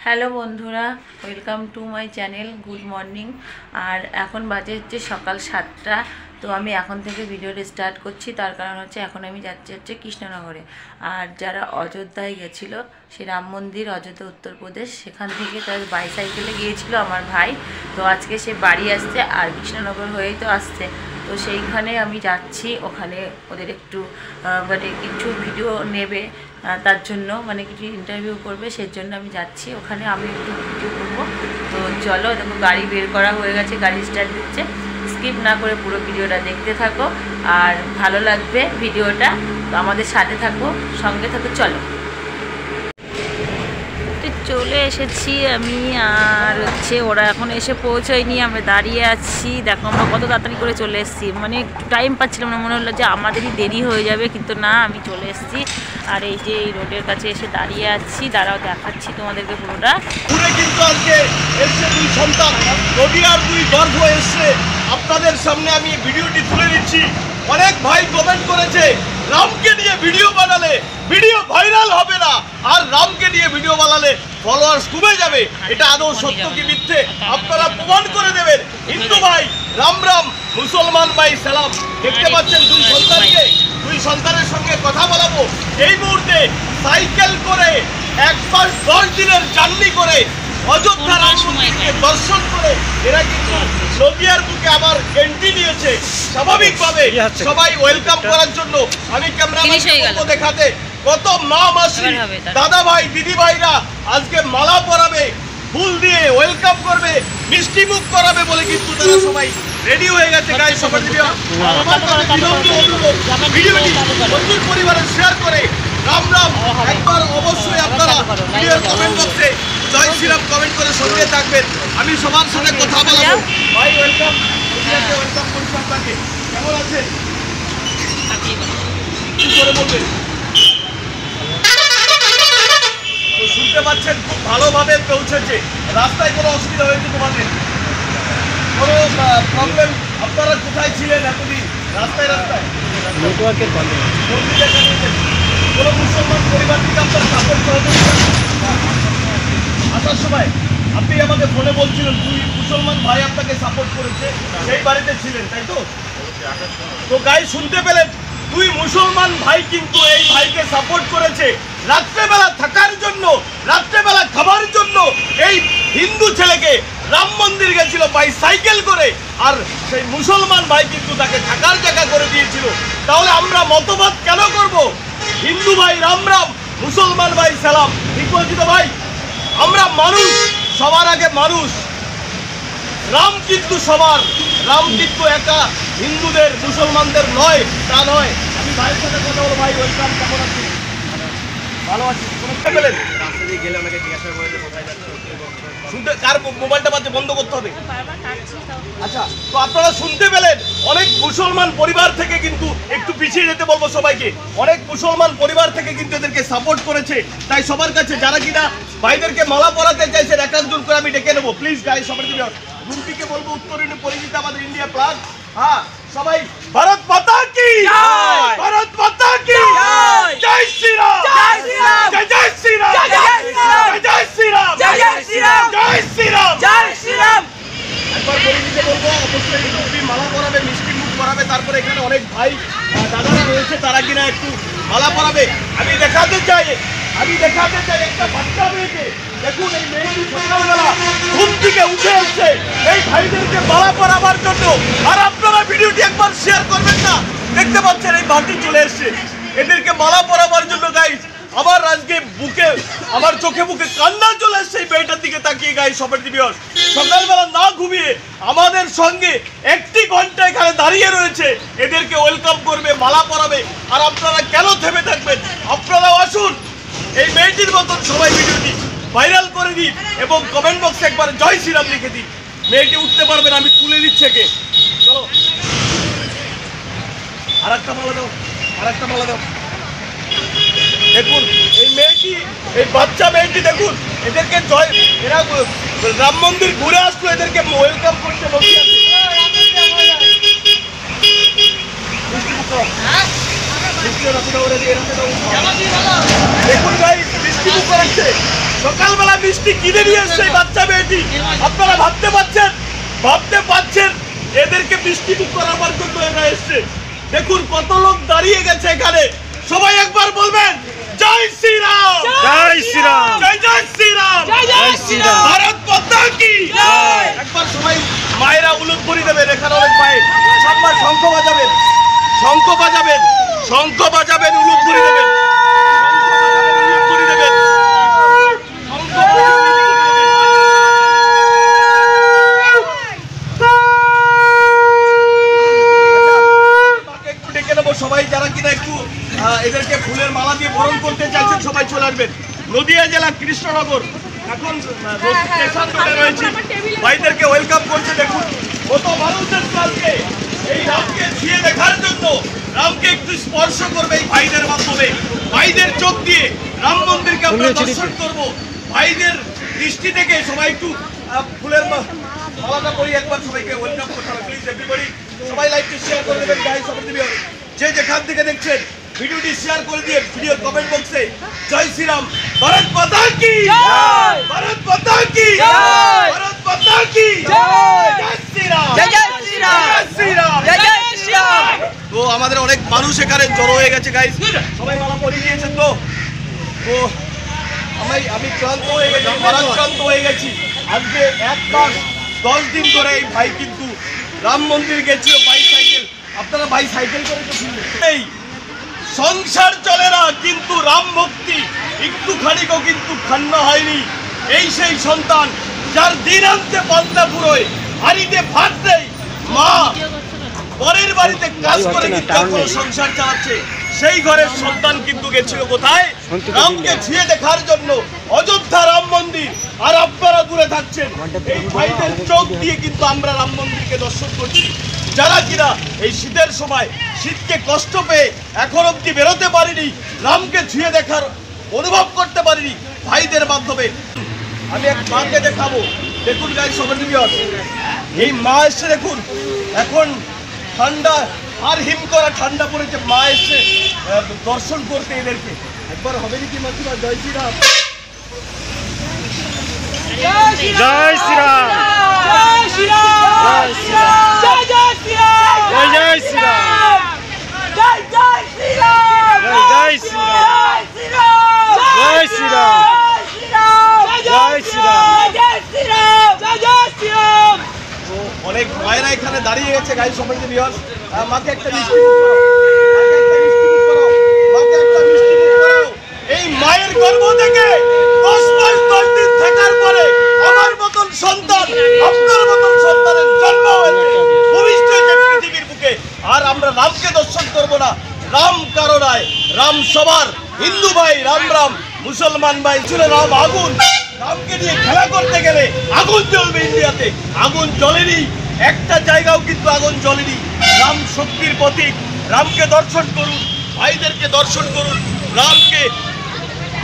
Hello বন্ধুরা, welcome to my channel. Good morning. আর এখন বাজে হচ্ছে সকাল 7টা। তো আমি এখন থেকে ভিডিওটা স্টার্ট করছি, তার কারণ হচ্ছে এখন আমি যাচ্ছি কৃষ্ণনগরে। আর যারা অযোধ্যায় গেছিলো, সে রাম মন্দির অযোধ্যা উত্তরপ্রদেশ, সেখান থেকে তার বাইসাইকেলে গিয়েছিল আমার ভাই। তো আজকে সে বাড়ি আসছে, আর কৃষ্ণনগর হয়েই তো আসছে। তো সেইখানে আমি যাচ্ছি, ওখানে ওদের একটু মানে কিছু ভিডিও নেবে, তার জন্য মানে কিছু ইন্টারভিউ করবে, সেই জন্য আমি যাচ্ছি ওখানে, আমি একটু ভিডিও করবো। তো চলো, দেখো গাড়ি বের করা হয়ে গেছে, গাড়ি স্টার্ট দিচ্ছে। স্কিপ না করে পুরো ভিডিওটা দেখতে থাকো, আর ভালো লাগবে ভিডিওটা। তো আমাদের সাথে থাকো, সঙ্গে থাকো, চলো। চলে এসেছি আমি, আর হচ্ছে ওরা এখন এসে পৌঁছায়নি, আমরা দাঁড়িয়ে আছি। দেখো আমরা কত তাড়াতাড়ি করে চলে এসেছি, মানে একটু টাইম পাচ্ছিলাম না, মনে হলো যে আমাদেরই দেরি হয়ে যাবে, কিন্তু না, আমি চলে এসেছি। আর এই যে এই রোডের কাছে এসে দাঁড়িয়ে আছি, দাঁড়াও দেখাচ্ছি তোমাদেরকে পুরোটা। পুরো কিন্তু আজকে এসছে দুই সন্তান, নদী আর দুই গর্ভ এসছে। আপনাদের সামনে আমি ভিডিওটি তুলে দিচ্ছি। অনেক ভাই কমেন্ট করেছে, রামকে নিয়ে ভিডিও বানালে ভিডিও ভাইরাল হবে না, আর রামকে নিয়ে ভিডিও বানালে ফলোয়ার্স কমে যাবে। এটা আদৌ সত্য কি মিথ্যে আপনারা প্রমাণ করে দেবেন। হিন্দু ভাই রাম রাম, মুসলমান ভাই সালাম। দেখতে পাচ্ছেন দুই সন্তানকে, দুই সন্তানের সঙ্গে কথা বলাবো। এই মুহূর্তে সাইকেল করে 1 মাস 10 দিনের জার্নি করে অযোধ্যা রাম মন্দিরকে দর্শন করে এরা কিন্তু নদিয়ার বুকে আবার এন্ট্রি নিয়েছে। স্বাভাবিকভাবে সবাই ওয়েলকাম করার জন্য আমি ক্যামেরাম্যানকে দেখাতে, কত মা মাসি দাদা ভাই দিদি ভাইরা আজকে মালা পরাবে, ফুল দিয়ে ওয়েলকাম করবে, মিষ্টি মুখ করাবে বলে কিন্তু তারা সবাই রেডি হয়ে গেছে। গাইস সবাই ভিডিওটি বন্ধুর পরিবারে শেয়ার করে রাম রাম একবার অবশ্যই আপনারা ভিডিওর কমেন্ট বক্সে জয় শ্রীরাম কমেন্ট করে সঙ্গে থাকবেন। আমি সবার সাথে কথা বলবো। ভাই ওয়েলকাম, ওয়েলকাম করছি আপনাকে। কেমন আছেন? কি করে বলবেন? তো শুনতে পাচ্ছেন খুব ভালোভাবে পৌঁছেছে। রাস্তায় কোনো অসুবিধা হয়েছে তোমাদের? কোনো প্রবলেম? আপনারা কোথায় ছিলেন এতদিন? রাস্তায় রাস্তায় নেটওয়ার্কের প্রবলেম। কোনো মুসলমান পরিবার থেকে আপনারা সাপোর্ট করে আসার সময় আপনি আমাকে ফোনে বলছিলেন দুই মুসলমান ভাই আপনাকে সাপোর্ট করেছে, সেই বাড়িতে ছিলেন তাই তো? তো গাই শুনতে পেলেন, দুই মুসলমান ভাই কিন্তু এই ভাইকে সাপোর্ট করেছে রাত্রেবেলা থাকার জন্য, রাত্রেবেলা খাবার জন্য। এই হিন্দু ছেলেকে রাম মন্দির গেছিল বাইসাইকেল করে, আর সেই মুসলমান ভাই কিন্তু তাকে থাকার জায়গা করে দিয়েছিল। তাহলে আমরা মতবাদ কেন করব? হিন্দু ভাই রাম রাম, মুসলমান ভাই সালাম। ঠিক বলছি তো ভাই? আমরা মানুষ, সবার আগে মানুষ। রাম কিন্তু সবার, রাম কিন্তু একা হিন্দুদের মুসলমানদের নয়, তা নয়। আমি ভাইয়ের সাথে কথা বলবো। ভাই ওয়েলকাম, কেমন আছি? ভালো আছি। রাস্তা দিয়ে গেলে অনেকে জিজ্ঞাসা করে যে কোথায় যাচ্ছে, শুনতে কার মোবাইলটা বাজে বন্ধ করতে হবে। আচ্ছা, তো আপনারা শুনতে পেলেন, অনেক মুসলমান পরিবার থেকে কিন্তু একটু পিছিয়ে যেতে বলবো সবাইকে। অনেক মুসলমান পরিবার থেকে কিন্তু এদেরকে সাপোর্ট করেছে। তাই সবার কাছে যারা কিনা ভাইদেরকে মালা পরাতে চাইছেন, এক একজন করে আমি ডেকে নেবো। প্লিজ গাই সবার দিকে রুমটিকে বলবো, উত্তরণী পরিচিত আমাদের ইন্ডিয়া প্লাস। হ্যাঁ সবাই, ভারত মাতা কি জয়, ভারত মাতা কি জয়, জয় শ্রীরাম, জয় শ্রীরাম, জয় শ্রীরাম, জয় শ্রীরাম, জয় শ্রীরাম, জয় শ্রীরাম, জয় শ্রীরাম, জয় শ্রীরাম। একবার পরিচিত বলবো, অবশ্যই টুপি মালা পরাবে, মিষ্টি মুখ করাবে। তারপরে এখানে অনেক ভাই দাদারা রয়েছে, তারা কিনা একটু মালা পরাবে। আমি দেখাতে চাই একটা বাচ্চা মেয়েকে। দেখুন এই মেয়েটি সকালবেলা ঘুম থেকে উঠে এসছে এই ভাইদেরকে মালা পরাবার জন্য। আর আপনারা ভিডিওটি একবার শেয়ার করবেন না? দেখতে পাচ্ছেন এই ভাইটি চলে এসছে এদেরকে মালা পরাবার জন্য। গাইস আমার আজকে বুকে, আমার চোখে মুখে কান্না চলে এসছে এই মেয়েটার দিকে তাকিয়ে। গাইস সবার দিবস সকালবেলা না ঘুমিয়ে আমাদের সঙ্গে 1 ঘন্টা এখানে দাঁড়িয়ে রয়েছে, এদেরকে ওয়েলকাম করবে, মালা পরাবে। আর আপনারা কেন থেমে থাকবেন? আপনারাও আসুন, এই মেয়েটির মতন সবাই ভিডিওটি ভাইরাল করে দিন এবং কমেন্ট বক্সে একবার জয় শ্রীরাম লিখে দিন। মেয়েটি উঠতে পারবেন, আমি তুলে দিচ্ছি একে। চলো আরেকটা মালা দাও, আরেকটা মালা দাও। দেখুন এই মেয়েটি, এই বাচ্চা মেয়েটি দেখুন, এদেরকে জয়, এরা রাম মন্দির ঘুরে আসলো, এদেরকে ওয়েলকাম করছে। দেখুন গাইস, মিষ্টি মুখ করাচ্ছে। সকালবেলা মিষ্টি কিনে নিয়ে এসছে বাচ্চা মেয়েটি। আপনারা ভাবতে পারছেন এদেরকে মিষ্টি মুখ করাবার জন্য এরা এসছে। দেখুন কত লোক দাঁড়িয়ে গেছে এখানে। সবাই একবার বলবেন জয় শ্রীরাম, জয় শ্রীরাম, জয় জয় শ্রীরাম, জয় শ্রীরাম, ভারত মাতা কি জয়। একবার সবাই মায়েরা উলুদ ভরি দেবেন। এখানে অনেক মায়ের সামনে শঙ্খ বাজাবেন, শঙ্খ বাজাবেন, শঙ্খ বাজাবেন, উলুদ ভরি দেবেন, উলুদ ভরি দেবেন, শঙ্খ বাজাবেন। একটু ডেকে নেবো সবাই যারা কিনা একটু এদেরকে ফুলের মালা দিয়ে বরণ করতে চাইছেন, সবাই চলে আসবেন। নদিয়া জেলা কৃষ্ণনগর এখন স্টেশন রোডে রয়েছে, ভাইদেরকে ওয়েলকাম করছে। দেখুন কত মানুষের কাছে এই রামকে ছুঁয়ে দেখার জন্য, রামকে একটু স্পর্শ করবে এই ভাইদের মাধ্যমে। ভাইদের চোখ দিয়ে রাম মন্দিরকে আমরা দর্শন করব। ভাইদের দৃষ্টি থেকে সবাই একটু ফুলের মালাটা করি। একবার সবাইকে ওয়েলকাম করতে হবে। প্লিজ এভরিবডি সবাই লাইভটি শেয়ার করে দেবেন। গাইস সবাই দিবেন, যে যেখান থেকে দেখছেন ভিডিওটি শেয়ার করে দিয়ে ভিডিওর কমেন্ট বক্সে জয় শ্রীরাম, ভারত মাতা কি জয়, ভারত মাতা কি জয়, ভারত মাতা কি জয়, জয় শ্রীরাম, জয় জয় শ্রীরাম, জয় শ্রীরাম, জয় জয় শ্রীরাম। তো আমাদের অনেক মানুষ এখানে জড়ো হয়ে গেছে গাইস। সবাই মালা পরিয়ে দিয়েছেন। তো আমি ক্লান্ত হয়ে গেছি, ক্লান্ত হয়ে গেছি। আজকে 1 মাস 10 দিন ধরে এই ভাই কিন্তু রাম মন্দির গেছিল বাইসাইকেল। আপনারা বাইসাইকেল করে তো এই সংসার চলে না, কিন্তু রাম ভক্তি একটুখানিও কিন্তু খান্ন হয়নি। এই সেই সন্তান যার দিন আনতে পন্থা পুরোয়, হাড়িতে ভাত নেই, মা পরের বাড়িতে কাজ করে কিন্তু এখনো সংসার চালাচ্ছে। সেই ঘরের সন্তান কিন্তু গেছিল কোথায়? রামকে ছুঁয়ে দেখার জন্য অযোধ্যা রাম মন্দির। আর আপনারা দূরে থাকছেন। এই ভাইদের চোখ দিয়ে কিন্তু আমরা রাম মন্দিরকে দর্শন করছি। যারা কিনা এই শীতের সময় শীতকে কষ্ট পেয়ে এখন অব্দি বেরোতে পারিনি, রামকে ছুঁয়ে দেখার অনুভব করতে পারিনি, ভাইদের মাধ্যমে আমি এক মাকে দেখাবো। দেখুন গাইস সবার দিকে এই মা এসে দেখুন, এখন ঠান্ডা আর হিম করা ঠান্ডা পড়েছে। মা এসে দর্শন করতে এদেরকে। একবার হবে নাকি মাসিমা? জয় শ্রীরাম, জয় শ্রীরাম, জয় শ্রীরাম, জয় জয় শ্রীরাম, জয় জয় শ্রীরাম, জয় জয় শ্রীরাম, জয় জয় শ্রীরাম, জয় শ্রীরাম, জয় শ্রীরাম, জয় শ্রীরাম, জয় জয় শ্রীরাম। অনেক মায়েরা এখানে দাঁড়িয়ে গেছে। গাইস সবাই বিহার মাকে একটা মিষ্টি মুখ করাও, মাকে একটা মিষ্টি মুখ করাও। এই মায়ের গর্ভ থেকে 10 মাস 10 দিন থাকার পরে আমার মতন সন্তান, আপনার মতন সন্তানের জন্ম হয়েছে, ভূমিষ্ঠ হয়েছে পৃথিবীর বুকে। আর আমরা রামকে দর্শন করব না? রাম কারো নয়, রাম সবার। হিন্দু ভাই রাম রাম, মুসলমান ভাই ছিল রাম আগুন। রামকে নিয়ে খেলা করতে গেলে আগুন জ্বলবে ইন্ডিয়াতে, আগুন জ্বলেনি, একটা জায়গাও কিন্তু আগুন জ্বলেনি। রাম শক্তির প্রতীক। রামকে দর্শন করুন, ভাইদেরকে দর্শন করুন,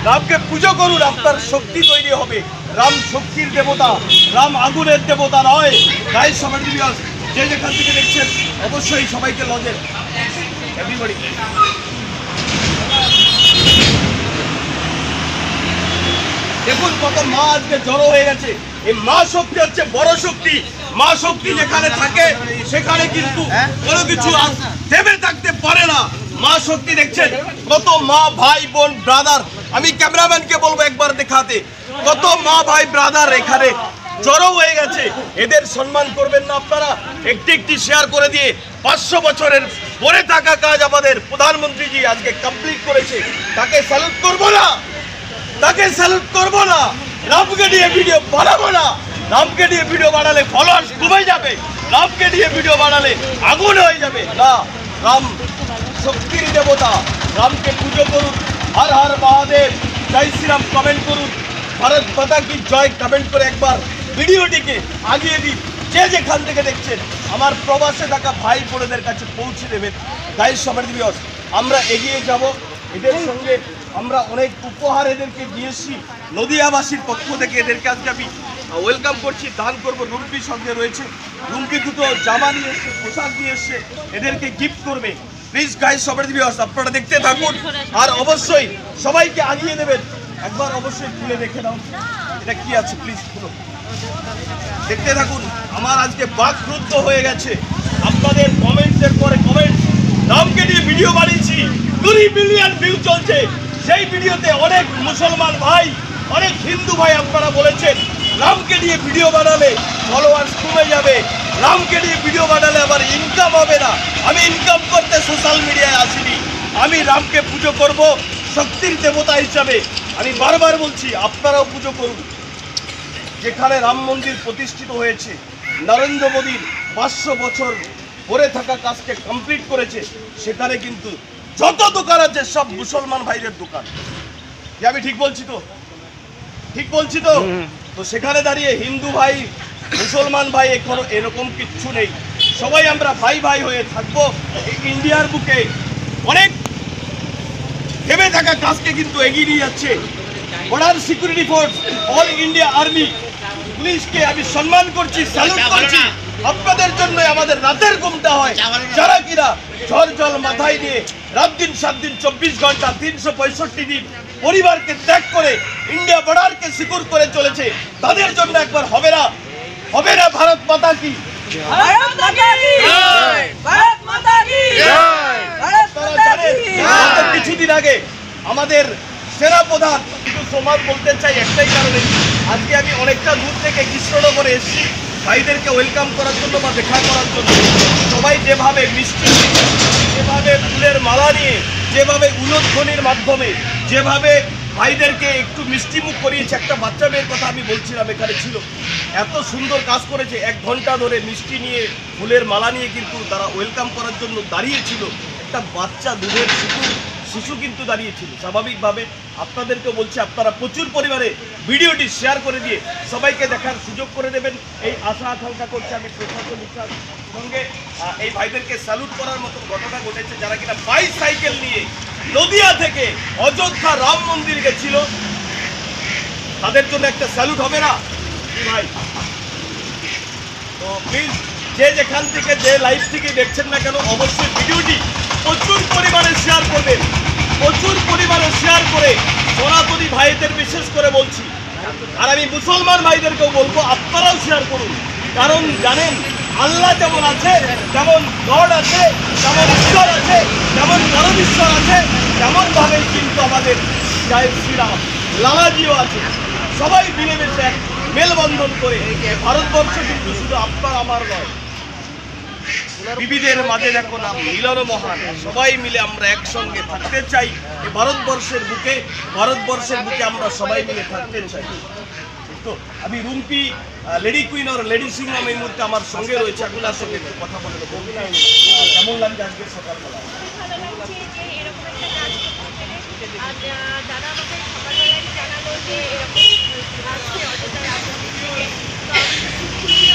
রামকে পুজো করুন, আপনার শক্তি তৈরি হবে। রাম শক্তির দেবতা, রাম আগুনের দেবতা নয়। গাইস সবার দিকে যে যেখান থেকে দেখছেন অবশ্যই সবাইকে লজের এভরিবডি। দেখুন কত মা আজকে জড়ো হয়ে গেছে। এই মা শক্তি হচ্ছে বড় শক্তি। মা শক্তি যেখানে থাকে সেখানে কিন্তু কোনো কিছু থেমে থাকতে পারে না। মা শক্তি দেখছেন কত মা ভাই বোন ব্রাদার, আমি ক্যামেরাম্যানকে বলবো একবার দেখাতে, কত মা ভাই ব্রাদার এখানে জড়ো হয়ে গেছে। এদের সম্মান করবেন না আপনারা? একটি শেয়ার করে দিয়ে 500 বছরের পরে থাকা কাজ আমাদের প্রধানমন্ত্রীজি আজকে কমপ্লিট করেছে। তাকে স্যালুট করবো না? তাকে স্যালুট করবো না? রামকে নিয়ে ভিডিও বানাবো না? রামকে নিয়ে ভিডিও বানালে ফলোয়ার্স কমে যাবে, রামকে নিয়ে ভিডিও বানালে আগুন হয়ে যাবে না। রাম শক্তির দেবতা, রামকে পুজো করুন। হর হর মহাদেব, জয় শ্রীরাম কমেন্ট করুন, ভারত মাতা কি জয় কমেন্ট করে একবার ভিডিওটিকে আগিয়ে দিন। যে যেখান থেকে দেখছেন আমার প্রবাসে থাকা ভাই বোনেদের কাছে পৌঁছে দেবেন। গাইস সবার দিবস আমরা এগিয়ে যাব। এদের সঙ্গে আমরা অনেক উপহার এদেরকে দিয়েছি নদিয়াবাসীর পক্ষ থেকে। এদেরকে আজকে আমি ওয়েলকাম করছি, দান করবো। রুম্পির সঙ্গে রয়েছে, রুম্পি দুটো জামা নিয়ে এসছে, পোশাক নিয়ে এসছে, এদেরকে গিফট করবে। প্লিজ গাইস সবার দিবস আপনারা দেখতে থাকুন আর অবশ্যই সবাইকে আগিয়ে দেবেন। একবার অবশ্যই খুলে দেখে নাও এটা কি আছে, প্লিজ খুলো, দেখতে থাকুন। আমার আজকে বাক ক্রুদ্ধ হয়ে গেছে আপনাদের কমেন্টসের পরে কমেন্ট। রামকে নিয়ে ভিডিও বানিয়েছি, 2 মিলিয়ন ভিউ চলছে। সেই ভিডিওতে অনেক মুসলমান ভাই, অনেক হিন্দু ভাই আপনারা বলেছেন রামকে নিয়ে ভিডিও বানালে ফলোয়ার্স কমে যাবে, রামকে নিয়ে ভিডিও বানালে আবার ইনকাম হবে না। আমি ইনকাম করতে সোশ্যাল মিডিয়ায় আসিনি, আমি রামকে পুজো করব শক্তির দেবতা হিসাবে। আমি বারবার বলছি আপনারাও পুজো করুন। যেখানে রাম মন্দির প্রতিষ্ঠিত হয়েছে, নরেন্দ্র মোদীর 500 বছর পরে থাকা কাজকে কমপ্লিট করেছে, সেখানে কিন্তু যত দোকান আছে সব মুসলমান ভাইদের দোকান। কি আমি ঠিক বলছি তো? ঠিক বলছি তো? তো সেখানে দাঁড়িয়ে হিন্দু ভাই, মুসলমান ভাই এখনো এরকম কিচ্ছু নেই। সবাই আমরা ভাই ভাই হয়ে থাকবো। এই ইন্ডিয়ার বুকে অনেক থেমে থাকা কাজকে কিন্তু এগিয়ে নিয়ে যাচ্ছে border security force, all India army, পুলিশকে আমি সম্মান করছি, স্যালুট করছি। আপনাদের জন্য আমাদের রাতের ঘুমটা হয়, যারা কিনা ঝড় জল মাথায় নিয়ে রাত দিন 7 দিন 24 ঘন্টা 365 দিন পরিবারকে ত্যাগ করে ইন্ডিয়া বর্ডারকে সিকিউর করে চলেছে, তাদের জন্য একবার হবে না? হবে না? ভারত মাতা কি ভারত মাতা কি জয়, ভারত মাতা কি জয়, ভারত মাতা কি জয়। কিছুদিন আগে আমাদের সেনাপ্রধান কিন্তু সমাজ বলতে চাই একটাই কারণে, আজকে আমি অনেকটা দূর থেকে কৃষ্ণনগরে এসেছি ভাইদেরকে ওয়েলকাম করার জন্য বা দেখা করার জন্য। সবাই যেভাবে মিষ্টি, যেভাবে ফুলের মালা নিয়ে, যেভাবে উলুধ্বনির মাধ্যমে, যেভাবে ভাইদেরকে একটু মিষ্টি মুখ করিয়েছে, একটা বাচ্চা মেয়ের কথা আমি বলছিলাম এখানে ছিল, এত সুন্দর কাজ করেছে। 1 ঘন্টা ধরে মিষ্টি নিয়ে, ফুলের মালা নিয়ে কিন্তু তারা ওয়েলকাম করার জন্য দাঁড়িয়েছিল। একটা বাচ্চা দুধের শিশু কিন্তু দাঁড়িয়েছিল। স্বাভাবিকভাবে আপনাদেরকে বলছি আপনারা প্রচুর পরিমাণে ভিডিওটি শেয়ার করে দিয়ে সবাইকে দেখার সুযোগ করে দেবেন, এই আশা আকাঙ্ক্ষা করছে আমি প্রশাসনিকার সঙ্গে। এই ভাইদেরকে স্যালুট করার মতো ঘটনা ঘটেছে, যারা কিনা বাইসাইকেল নিয়ে নদিয়া থেকে অযোধ্যা রাম মন্দির গেছিল, তাদের জন্য একটা স্যালুট হবে না ভাই? তো প্লিজ যে যেখান থেকে, যে লাইভ থেকে দেখছেন না কেন, অবশ্যই ভিডিওটি প্রচুর পরিমাণে শেয়ার করবেন, প্রচুর পরিমাণে শেয়ার করে সনাতনী ভাইদের বিশেষ করে বলছি, আর আমি মুসলমান ভাইদেরকেও বলবো আপনারাও শেয়ার করুন। কারণ জানেন আল্লাহ যেমন আছে, যেমন গড আছে, যেমন ঈশ্বর আছে, যেমন পরমেশ্বর আছে, তেমনভাবেই কিন্তু আমাদের জয় শ্রীরাম লালাজিও আছে। সবাই মিলেমিশে এক মেলবন্ধন করে ভারতবর্ষ কিন্তু শুধু আপনার আমার নয়, বিবিধের মাঝে দেখো নাম মিলন মহান। সবাই মিলে আমরা একসঙ্গে থাকতে চাই এই ভারতবর্ষের বুকে, ভারতবর্ষের বুকে আমরা সবাই মিলে থাকতে চাই। তো আমি রুম্পি লেডি কুইন আর লেডি সিংহাম এই মুহূর্তে আমার সঙ্গে রয়েছে, আপনার সঙ্গে একটু কথা বলে দেবো। কেমন লাগছে আজকে সকালবেলা? দাদা আমাকে সকালবেলায় জানালো যে এরকম আজকে অযোধ্যায় রাম মন্দির থেকে, তো আমি খুব খুশি